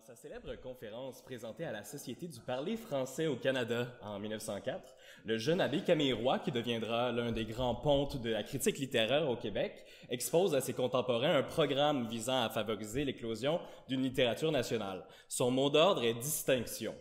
sa célèbre conférence présentée à la Société du parler français au Canada en 1904, le jeune abbé Camille Roy, qui deviendra l'un des grands pontes de la critique littéraire au Québec, expose à ses contemporains un programme visant à favoriser l'éclosion d'une littérature nationale. Son mot d'ordre est « distinction ».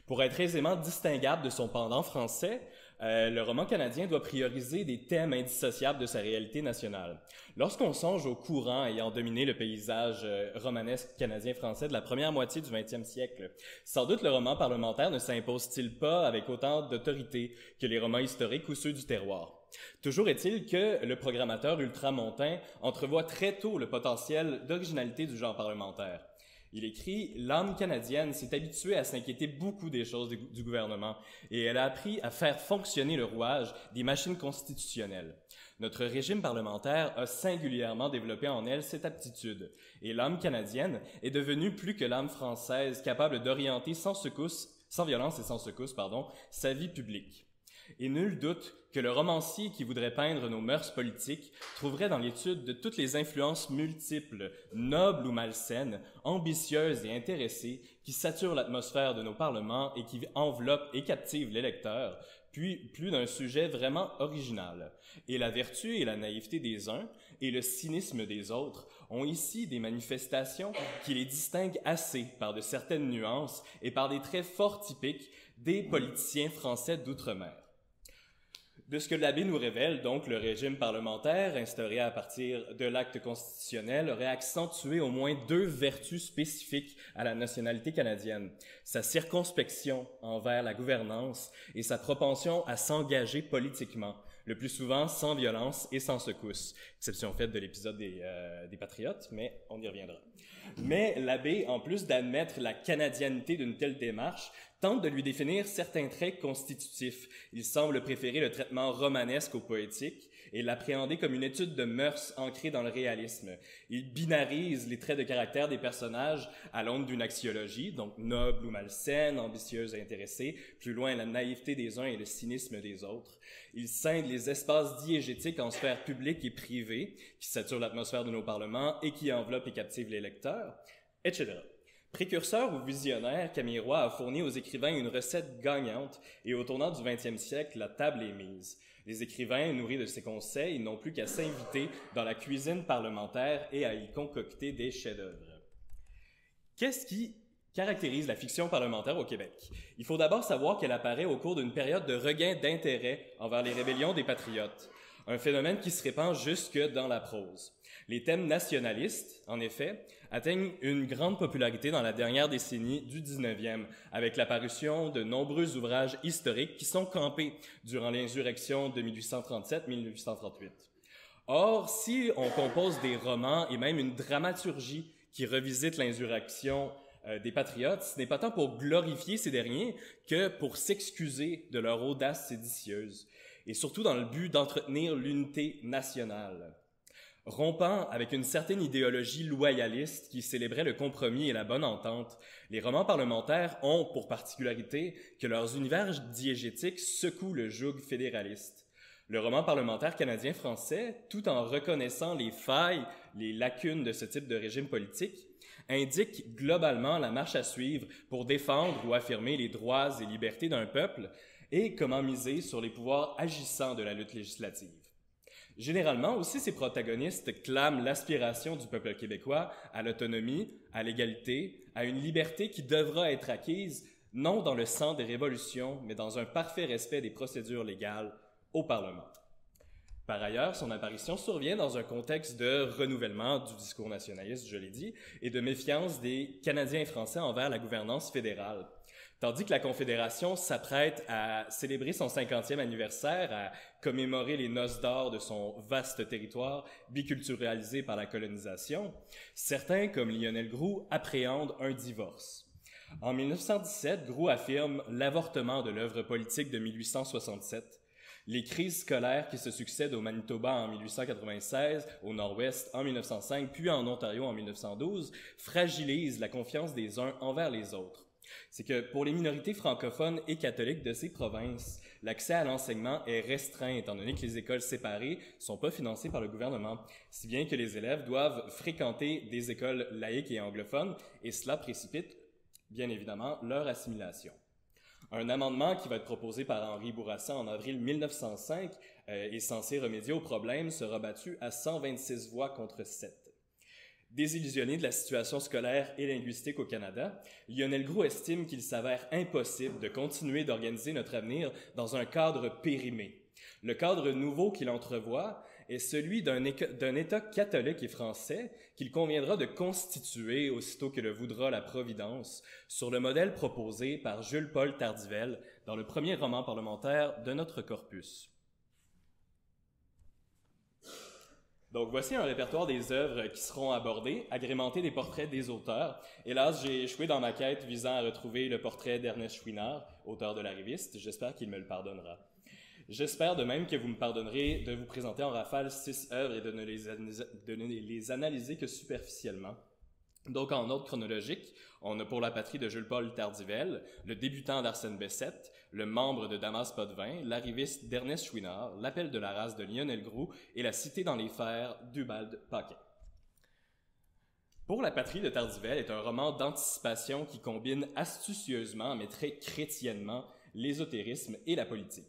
Pour être aisément distinguable de son pendant français, le roman canadien doit prioriser des thèmes indissociables de sa réalité nationale. Lorsqu'on songe aux courants ayant dominé le paysage romanesque canadien-français de la première moitié du 20e siècle, sans doute le roman parlementaire ne s'impose-t-il pas avec autant d'autorité que les romans historiques ou ceux du terroir. Toujours est-il que le programmateur ultramontain entrevoit très tôt le potentiel d'originalité du genre parlementaire. Il écrit « L'âme canadienne s'est habituée à s'inquiéter beaucoup des choses du gouvernement et elle a appris à faire fonctionner le rouage des machines constitutionnelles. Notre régime parlementaire a singulièrement développé en elle cette aptitude et l'âme canadienne est devenue plus que l'âme française capable d'orienter sans violence et sans secousse, sa vie publique. » Et nul doute que le romancier qui voudrait peindre nos mœurs politiques trouverait dans l'étude de toutes les influences multiples, nobles ou malsaines, ambitieuses et intéressées, qui saturent l'atmosphère de nos parlements et qui enveloppent et captivent les lecteurs, puis plus d'un sujet vraiment original. Et la vertu et la naïveté des uns et le cynisme des autres ont ici des manifestations qui les distinguent assez par de certaines nuances et par des traits fort typiques des politiciens français d'outre-mer. De ce que l'abbé nous révèle, donc, le régime parlementaire, instauré à partir de l'acte constitutionnel, aurait accentué au moins deux vertus spécifiques à la nationalité canadienne. Sa circonspection envers la gouvernance et sa propension à s'engager politiquement, le plus souvent sans violence et sans secousse. Exception faite de l'épisode des Patriotes, mais on y reviendra. Mais l'abbé, en plus d'admettre la canadianité d'une telle démarche, tente de lui définir certains traits constitutifs. Il semble préférer le traitement romanesque au poétique et l'appréhender comme une étude de mœurs ancrée dans le réalisme. Il binarise les traits de caractère des personnages à l'aune d'une axiologie, donc noble ou malsaine, ambitieuse et intéressée, plus loin la naïveté des uns et le cynisme des autres. Il scinde les espaces diégétiques en sphères publiques et privées, qui saturent l'atmosphère de nos parlements et qui enveloppent et captivent les lecteurs, etc. Précurseur ou visionnaire, Camille Roy a fourni aux écrivains une recette gagnante et au tournant du 20e siècle, la table est mise. Les écrivains, nourris de ses conseils, n'ont plus qu'à s'inviter dans la cuisine parlementaire et à y concocter des chefs-d'œuvre. Qu'est-ce qui caractérise la fiction parlementaire au Québec? Il faut d'abord savoir qu'elle apparaît au cours d'une période de regain d'intérêt envers les rébellions des patriotes. Un phénomène qui se répand jusque dans la prose. Les thèmes nationalistes, en effet, atteignent une grande popularité dans la dernière décennie du 19e, avec l'apparition de nombreux ouvrages historiques qui sont campés durant l'insurrection de 1837-1838. Or, si on compose des romans et même une dramaturgie qui revisite l'insurrection des patriotes, ce n'est pas tant pour glorifier ces derniers que pour s'excuser de leur audace séditieuse, et surtout dans le but d'entretenir l'unité nationale. Rompant avec une certaine idéologie loyaliste qui célébrait le compromis et la bonne entente, les romans parlementaires ont pour particularité que leurs univers diégétiques secouent le joug fédéraliste. Le roman parlementaire canadien-français, tout en reconnaissant les failles, les lacunes de ce type de régime politique, indique globalement la marche à suivre pour défendre ou affirmer les droits et libertés d'un peuple et comment miser sur les pouvoirs agissants de la lutte législative. Généralement aussi, ces protagonistes clament l'aspiration du peuple québécois à l'autonomie, à l'égalité, à une liberté qui devra être acquise non dans le sang des révolutions, mais dans un parfait respect des procédures légales au Parlement. Par ailleurs, son apparition survient dans un contexte de renouvellement du discours nationaliste, je l'ai dit, et de méfiance des Canadiens et Français envers la gouvernance fédérale. Tandis que la Confédération s'apprête à célébrer son 50e anniversaire, à commémorer les noces d'or de son vaste territoire biculturalisé par la colonisation, certains, comme Lionel Groulx, appréhendent un divorce. En 1917, Groulx affirme l'avortement de l'œuvre politique de 1867. Les crises scolaires qui se succèdent au Manitoba en 1896, au Nord-Ouest en 1905, puis en Ontario en 1912, fragilisent la confiance des uns envers les autres. C'est que pour les minorités francophones et catholiques de ces provinces, l'accès à l'enseignement est restreint étant donné que les écoles séparées sont pas financées par le gouvernement, si bien que les élèves doivent fréquenter des écoles laïques et anglophones et cela précipite bien évidemment, leur assimilation. Un amendement qui va être proposé par Henri Bourassa en avril 1905 est censé remédier au problème sera battu à 126 voix contre 7. Désillusionné de la situation scolaire et linguistique au Canada, Lionel Groulx estime qu'il s'avère impossible de continuer d'organiser notre avenir dans un cadre périmé. Le cadre nouveau qu'il entrevoit est celui d'un État catholique et français qu'il conviendra de constituer aussitôt que le voudra la Providence, sur le modèle proposé par Jules-Paul Tardivelle dans le premier roman parlementaire de notre corpus. Donc voici un répertoire des œuvres qui seront abordées, agrémenté des portraits des auteurs. Hélas, j'ai échoué dans ma quête visant à retrouver le portrait d'Ernest Chouinard, auteur de L'Arriviste. J'espère qu'il me le pardonnera. J'espère de même que vous me pardonnerez de vous présenter en rafale 6 œuvres et de ne les analyser que superficiellement. Donc, en ordre chronologique, on a Pour la patrie de Jules-Paul Tardivelle, Le débutant d'Arsène Bessette, Le membre de Damas Potvin, L'Arriviste d'Ernest Chouinard, L'appel de la race de Lionel Groulx et La cité dans les fers d'Ubald Paquin. Pour la patrie de Tardivelle est un roman d'anticipation qui combine astucieusement, mais très chrétiennement, l'ésotérisme et la politique.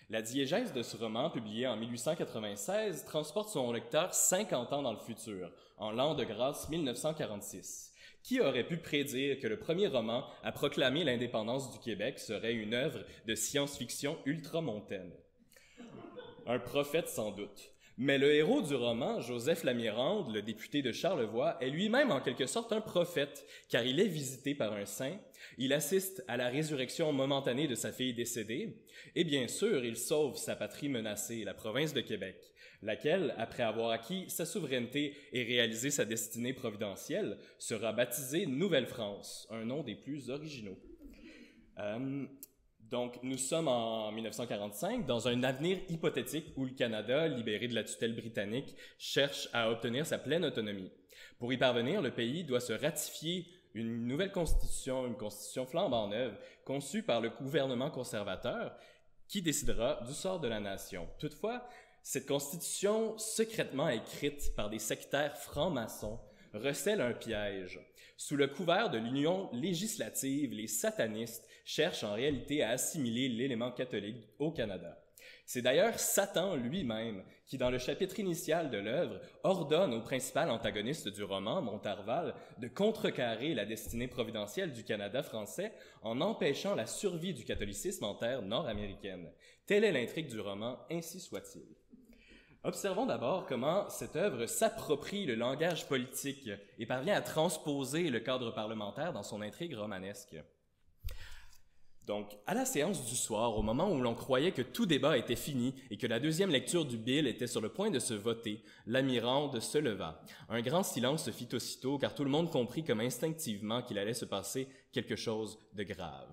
La diégèse de ce roman, publié en 1896, transporte son lecteur 50 ans dans le futur, en l'an de grâce 1946. Qui aurait pu prédire que le premier roman à proclamer l'indépendance du Québec serait une œuvre de science-fiction ultramontaine? Un prophète sans doute. Mais le héros du roman, Joseph Lamirande, le député de Charlevoix, est lui-même en quelque sorte un prophète, car il est visité par un saint, il assiste à la résurrection momentanée de sa fille décédée, et bien sûr, il sauve sa patrie menacée, la province de Québec, laquelle, après avoir acquis sa souveraineté et réalisé sa destinée providentielle, sera baptisée Nouvelle-France, un nom des plus originaux. Donc, nous sommes en 1945, dans un avenir hypothétique où le Canada, libéré de la tutelle britannique, cherche à obtenir sa pleine autonomie. Pour y parvenir, le pays doit se ratifier une nouvelle constitution, une constitution flambant neuve, conçue par le gouvernement conservateur, qui décidera du sort de la nation. Toutefois, cette constitution, secrètement écrite par des sectaires francs-maçons, recèle un piège. Sous le couvert de l'union législative, les satanistes cherchent en réalité à assimiler l'élément catholique au Canada. C'est d'ailleurs Satan lui-même qui, dans le chapitre initial de l'œuvre, ordonne au principal antagoniste du roman, Montarval, de contrecarrer la destinée providentielle du Canada français en empêchant la survie du catholicisme en terre nord-américaine. Telle est l'intrigue du roman, ainsi soit-il. Observons d'abord comment cette œuvre s'approprie le langage politique et parvient à transposer le cadre parlementaire dans son intrigue romanesque. Donc, à la séance du soir, au moment où l'on croyait que tout débat était fini et que la deuxième lecture du bill était sur le point de se voter, Lamirande se leva. Un grand silence se fit aussitôt, car tout le monde comprit comme instinctivement qu'il allait se passer quelque chose de grave.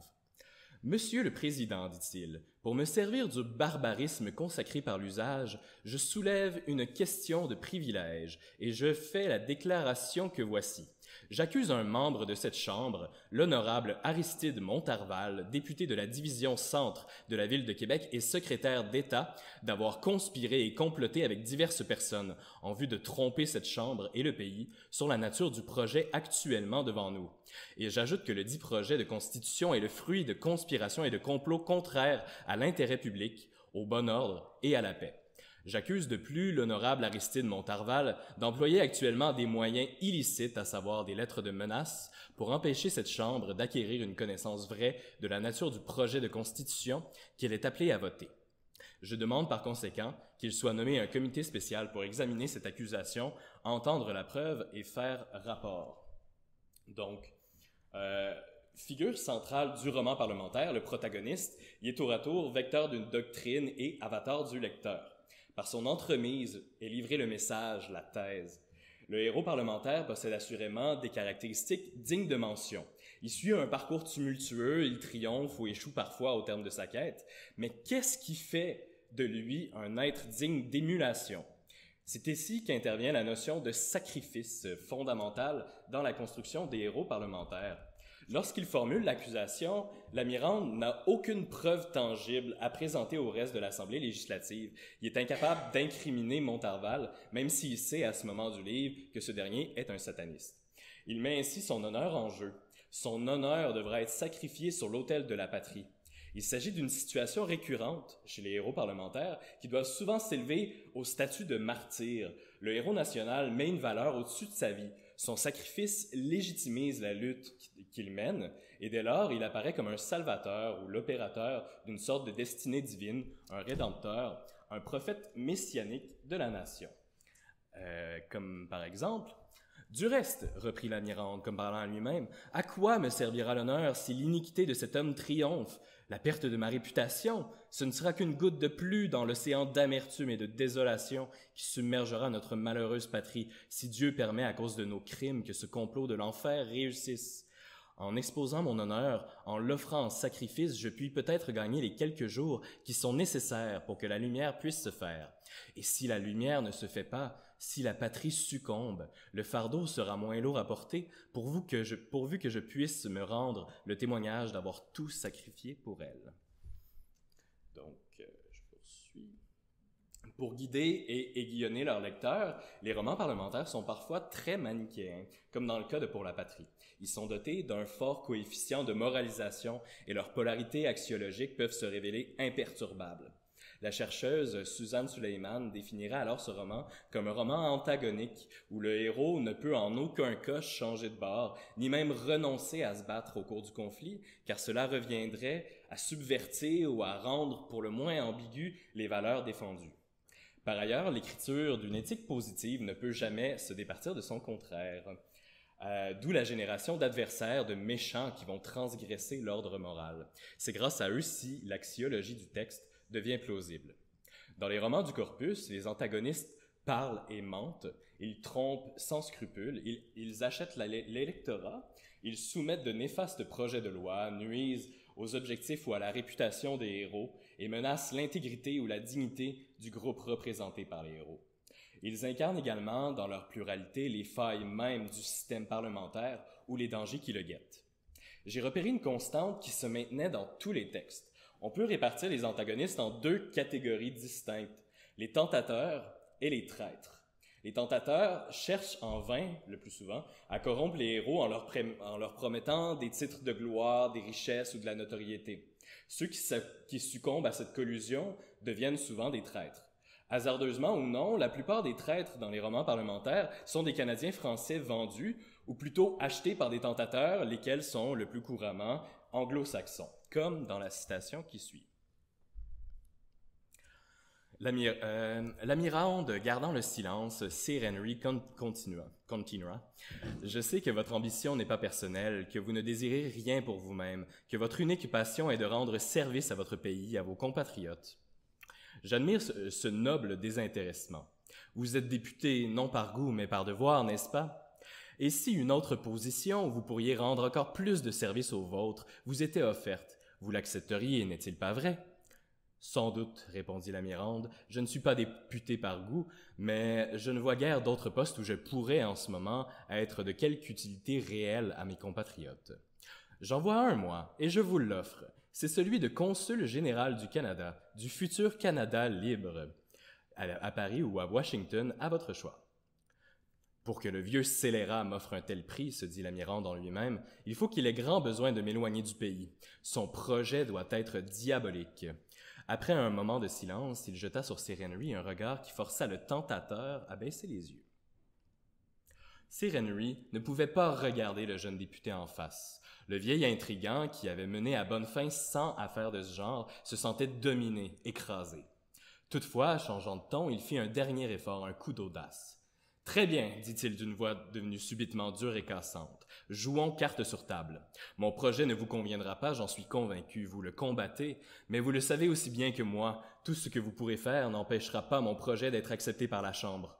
« Monsieur le Président, dit-il, pour me servir du barbarisme consacré par l'usage, je soulève une question de privilège et je fais la déclaration que voici. J'accuse un membre de cette Chambre, l'honorable Aristide Montarval, député de la division centre de la Ville de Québec et secrétaire d'État, d'avoir conspiré et comploté avec diverses personnes en vue de tromper cette Chambre et le pays sur la nature du projet actuellement devant nous. Et j'ajoute que le dit projet de constitution est le fruit de conspirations et de complots contraires à l'intérêt public, au bon ordre et à la paix. J'accuse de plus l'honorable Aristide Montarval d'employer actuellement des moyens illicites, à savoir des lettres de menace, pour empêcher cette Chambre d'acquérir une connaissance vraie de la nature du projet de constitution qu'elle est appelée à voter. Je demande par conséquent qu'il soit nommé un comité spécial pour examiner cette accusation, entendre la preuve et faire rapport. » Donc, figure centrale du roman parlementaire, le protagoniste, il est tour à tour vecteur d'une doctrine et avatar du lecteur. Par son entremise est livré le message, la thèse. Le héros parlementaire possède assurément des caractéristiques dignes de mention. Il suit un parcours tumultueux, il triomphe ou échoue parfois au terme de sa quête, mais qu'est-ce qui fait de lui un être digne d'émulation? C'est ici qu'intervient la notion de sacrifice fondamentale dans la construction des héros parlementaires. Lorsqu'il formule l'accusation, Lamirande n'a aucune preuve tangible à présenter au reste de l'Assemblée législative. Il est incapable d'incriminer Montarval, même s'il sait à ce moment du livre que ce dernier est un sataniste. Il met ainsi son honneur en jeu. Son honneur devra être sacrifié sur l'autel de la patrie. Il s'agit d'une situation récurrente chez les héros parlementaires qui doivent souvent s'élever au statut de martyr. Le héros national met une valeur au-dessus de sa vie. Son sacrifice légitimise la lutte qu'il mène et dès lors, il apparaît comme un salvateur ou l'opérateur d'une sorte de destinée divine, un rédempteur, un prophète messianique de la nation. Comme par exemple... Du reste, reprit la Mirande, comme parlant à lui-même, à quoi me servira l'honneur si l'iniquité de cet homme triomphe? La perte de ma réputation, ce ne sera qu'une goutte de plus dans l'océan d'amertume et de désolation qui submergera notre malheureuse patrie si Dieu permet à cause de nos crimes que ce complot de l'enfer réussisse. En exposant mon honneur, en l'offrant en sacrifice, je puis peut-être gagner les quelques jours qui sont nécessaires pour que la lumière puisse se faire. Et si la lumière ne se fait pas, si la patrie succombe, le fardeau sera moins lourd à porter pourvu que je puisse me rendre le témoignage d'avoir tout sacrifié pour elle. Donc, je poursuis. Pour guider et aiguillonner leurs lecteurs, les romans parlementaires sont parfois très manichéens, comme dans le cas de Pour la patrie. Ils sont dotés d'un fort coefficient de moralisation et leurs polarités axiologiques peuvent se révéler imperturbables. La chercheuse Suzanne Suleiman définirait alors ce roman comme un roman antagonique où le héros ne peut en aucun cas changer de bord, ni même renoncer à se battre au cours du conflit, car cela reviendrait à subvertir ou à rendre pour le moins ambigu les valeurs défendues. Par ailleurs, l'écriture d'une éthique positive ne peut jamais se départir de son contraire. D'où la génération d'adversaires, de méchants qui vont transgresser l'ordre moral. C'est grâce à eux si l'axiologie du texte devient plausible. Dans les romans du corpus, les antagonistes parlent et mentent, ils trompent sans scrupule, ils achètent l'électorat, ils soumettent de néfastes projets de loi, nuisent aux objectifs ou à la réputation des héros et menacent l'intégrité ou la dignité du groupe représenté par les héros. Ils incarnent également, dans leur pluralité, les failles même du système parlementaire ou les dangers qui le guettent. J'ai repéré une constante qui se maintenait dans tous les textes. On peut répartir les antagonistes en deux catégories distinctes, les tentateurs et les traîtres. Les tentateurs cherchent en vain, le plus souvent, à corrompre les héros en leur promettant des titres de gloire, des richesses ou de la notoriété. Ceux qui succombent à cette collusion deviennent souvent des traîtres. Hasardeusement ou non, la plupart des traîtres dans les romans parlementaires sont des Canadiens français vendus, ou plutôt achetés par des tentateurs, lesquels sont le plus couramment anglo-saxons, comme dans la citation qui suit. La Mirande, gardant le silence, Sir Henry continua. Je sais que votre ambition n'est pas personnelle, que vous ne désirez rien pour vous-même, que votre unique passion est de rendre service à votre pays, à vos compatriotes. J'admire ce noble désintéressement. Vous êtes député non par goût, mais par devoir, n'est-ce pas? Et si une autre position, où vous pourriez rendre encore plus de service aux vôtres, vous était offerte, vous l'accepteriez, n'est-il pas vrai? Sans doute, répondit la Mirande, je ne suis pas député par goût, mais je ne vois guère d'autres postes où je pourrais en ce moment être de quelque utilité réelle à mes compatriotes. J'en vois un, moi, et je vous l'offre. C'est celui de consul général du Canada, du futur Canada libre, à Paris ou à Washington, à votre choix. Pour que le vieux scélérat m'offre un tel prix, se dit la Mirande en lui-même, il faut qu'il ait grand besoin de m'éloigner du pays. Son projet doit être diabolique. Après un moment de silence, il jeta sur Sir Henry un regard qui força le tentateur à baisser les yeux. Sir Henry ne pouvait pas regarder le jeune député en face. Le vieil intrigant, qui avait mené à bonne fin 100 affaires de ce genre, se sentait dominé, écrasé. Toutefois, changeant de ton, il fit un dernier effort, un coup d'audace. « Très bien, dit-il d'une voix devenue subitement dure et cassante. Jouons carte sur table. Mon projet ne vous conviendra pas, j'en suis convaincu, vous le combattez, mais vous le savez aussi bien que moi, tout ce que vous pourrez faire n'empêchera pas mon projet d'être accepté par la Chambre.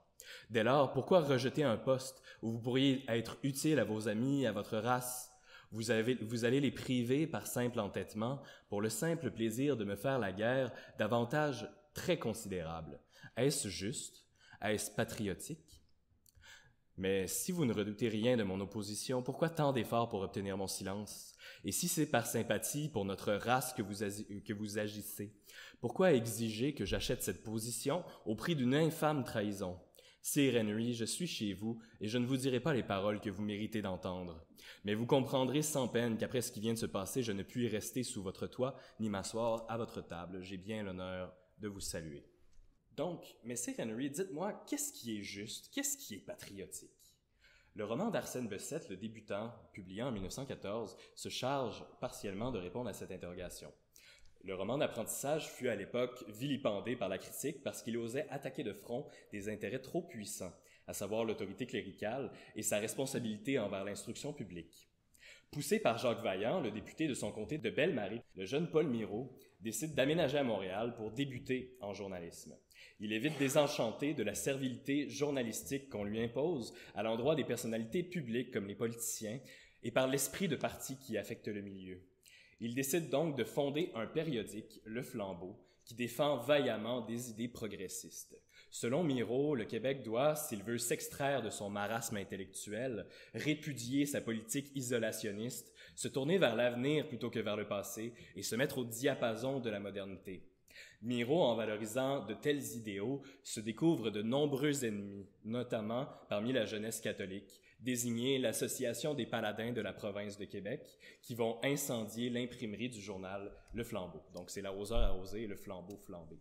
Dès lors, pourquoi rejeter un poste où vous pourriez être utile à vos amis, à votre race? Vous allez les priver par simple entêtement, pour le simple plaisir de me faire la guerre, d'avantages très considérables. Est-ce juste? Est-ce patriotique? Mais si vous ne redoutez rien de mon opposition, pourquoi tant d'efforts pour obtenir mon silence? Et si c'est par sympathie pour notre race que vous agissez, pourquoi exiger que j'achète cette position au prix d'une infâme trahison? Sir Henry, je suis chez vous, et je ne vous dirai pas les paroles que vous méritez d'entendre. Mais vous comprendrez sans peine qu'après ce qui vient de se passer, je ne puis rester sous votre toit, ni m'asseoir à votre table. J'ai bien l'honneur de vous saluer. Donc, Sir Henry, dites-moi, qu'est-ce qui est juste? Qu'est-ce qui est patriotique? Le roman d'Arsène Bessette, Le Débutant, publié en 1914, se charge partiellement de répondre à cette interrogation. Le roman d'apprentissage fut à l'époque vilipendé par la critique parce qu'il osait attaquer de front des intérêts trop puissants, à savoir l'autorité cléricale et sa responsabilité envers l'instruction publique. Poussé par Jacques Vaillant, le député de son comté de Belle-Marie, le jeune Paul Miraut décide d'aménager à Montréal pour débuter en journalisme. Il est vite désenchanté de la servilité journalistique qu'on lui impose à l'endroit des personnalités publiques comme les politiciens et par l'esprit de parti qui affecte le milieu. Il décide donc de fonder un périodique, Le Flambeau, qui défend vaillamment des idées progressistes. Selon Miraut, le Québec doit, s'il veut s'extraire de son marasme intellectuel, répudier sa politique isolationniste, se tourner vers l'avenir plutôt que vers le passé et se mettre au diapason de la modernité. Miraut, en valorisant de tels idéaux, se découvre de nombreux ennemis, notamment parmi la jeunesse catholique, désignée l'Association des paladins de la province de Québec, qui vont incendier l'imprimerie du journal Le Flambeau. Donc, c'est l'arroseur arrosé, le flambeau flambé.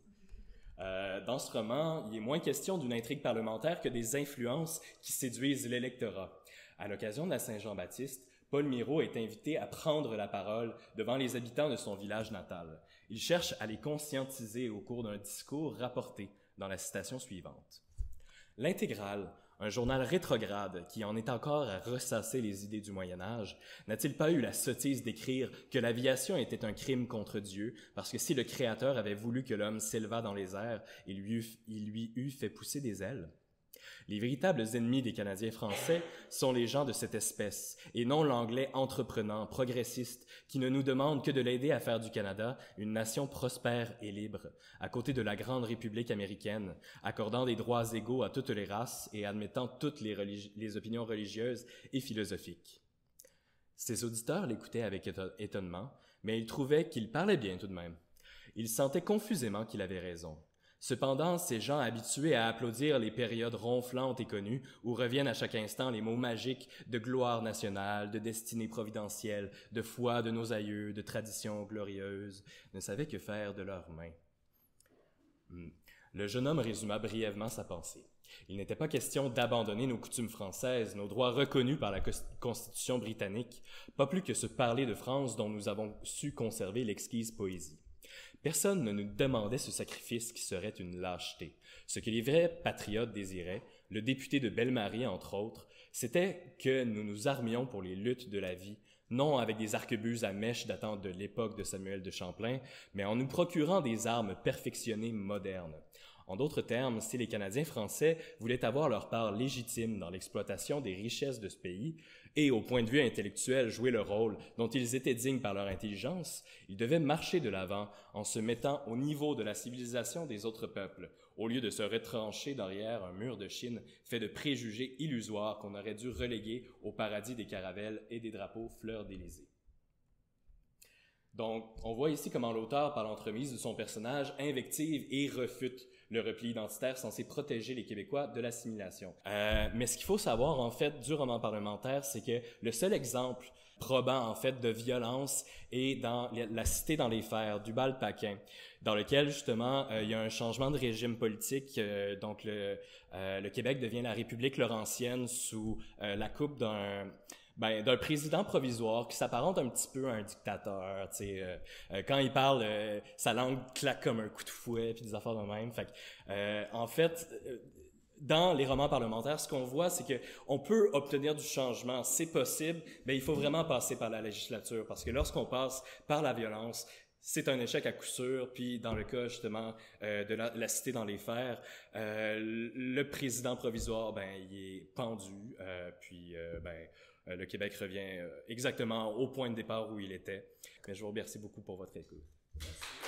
Dans ce roman, il est moins question d'une intrigue parlementaire que des influences qui séduisent l'électorat. À l'occasion de la Saint-Jean-Baptiste, Paul Miraut est invité à prendre la parole devant les habitants de son village natal. Il cherche à les conscientiser au cours d'un discours rapporté dans la citation suivante. L'Intégrale, un journal rétrograde qui en est encore à ressasser les idées du Moyen-Âge, n'a-t-il pas eu la sottise d'écrire que l'aviation était un crime contre Dieu, parce que si le Créateur avait voulu que l'homme s'élevât dans les airs, il lui eût fait pousser des ailes? Les véritables ennemis des Canadiens français sont les gens de cette espèce, et non l'Anglais entreprenant, progressiste, qui ne nous demande que de l'aider à faire du Canada une nation prospère et libre, à côté de la grande République américaine, accordant des droits égaux à toutes les races et admettant toutes les opinions religieuses et philosophiques. Ses auditeurs l'écoutaient avec étonnement, mais ils trouvaient qu'il parlait bien tout de même. Ils sentaient confusément qu'il avait raison. Cependant, ces gens habitués à applaudir les périodes ronflantes et connues, où reviennent à chaque instant les mots magiques de gloire nationale, de destinée providentielle, de foi de nos aïeux, de tradition glorieuse, ne savaient que faire de leurs mains. Le jeune homme résuma brièvement sa pensée. Il n'était pas question d'abandonner nos coutumes françaises, nos droits reconnus par la Constitution britannique, pas plus que se parler de France dont nous avons su conserver l'exquise poésie. Personne ne nous demandait ce sacrifice qui serait une lâcheté. Ce que les vrais patriotes désiraient, le député de Belle-Marie entre autres, c'était que nous nous armions pour les luttes de la vie, non avec des arquebuses à mèche datant de l'époque de Samuel de Champlain, mais en nous procurant des armes perfectionnées modernes. En d'autres termes, si les Canadiens français voulaient avoir leur part légitime dans l'exploitation des richesses de ce pays et, au point de vue intellectuel, jouer le rôle dont ils étaient dignes par leur intelligence, ils devaient marcher de l'avant en se mettant au niveau de la civilisation des autres peuples, au lieu de se retrancher derrière un mur de Chine fait de préjugés illusoires qu'on aurait dû reléguer au paradis des caravelles et des drapeaux fleurs d'Élysée. Donc, on voit ici comment l'auteur, par l'entremise de son personnage, invective et refute le repli identitaire censé protéger les Québécois de l'assimilation. Mais ce qu'il faut savoir, en fait, du roman parlementaire, c'est que le seul exemple probant, en fait, de violence est dans La Cité dans les fers, du Bal-Paquin, dans lequel, justement, il y a un changement de régime politique. Donc, le Québec devient la République laurentienne sous la coupe d'un président provisoire qui s'apparente un petit peu à un dictateur, tu sais. Quand il parle, sa langue claque comme un coup de fouet, puis des affaires de même. Fait que, en fait, dans les romans parlementaires, ce qu'on voit, c'est que on peut obtenir du changement, c'est possible, mais il faut vraiment passer par la législature, parce que lorsqu'on passe par la violence, c'est un échec à coup sûr. Puis dans le cas justement de la Cité dans les fers, le président provisoire, il est pendu, le Québec revient exactement au point de départ où il était. Mais je vous remercie beaucoup pour votre écoute. Merci.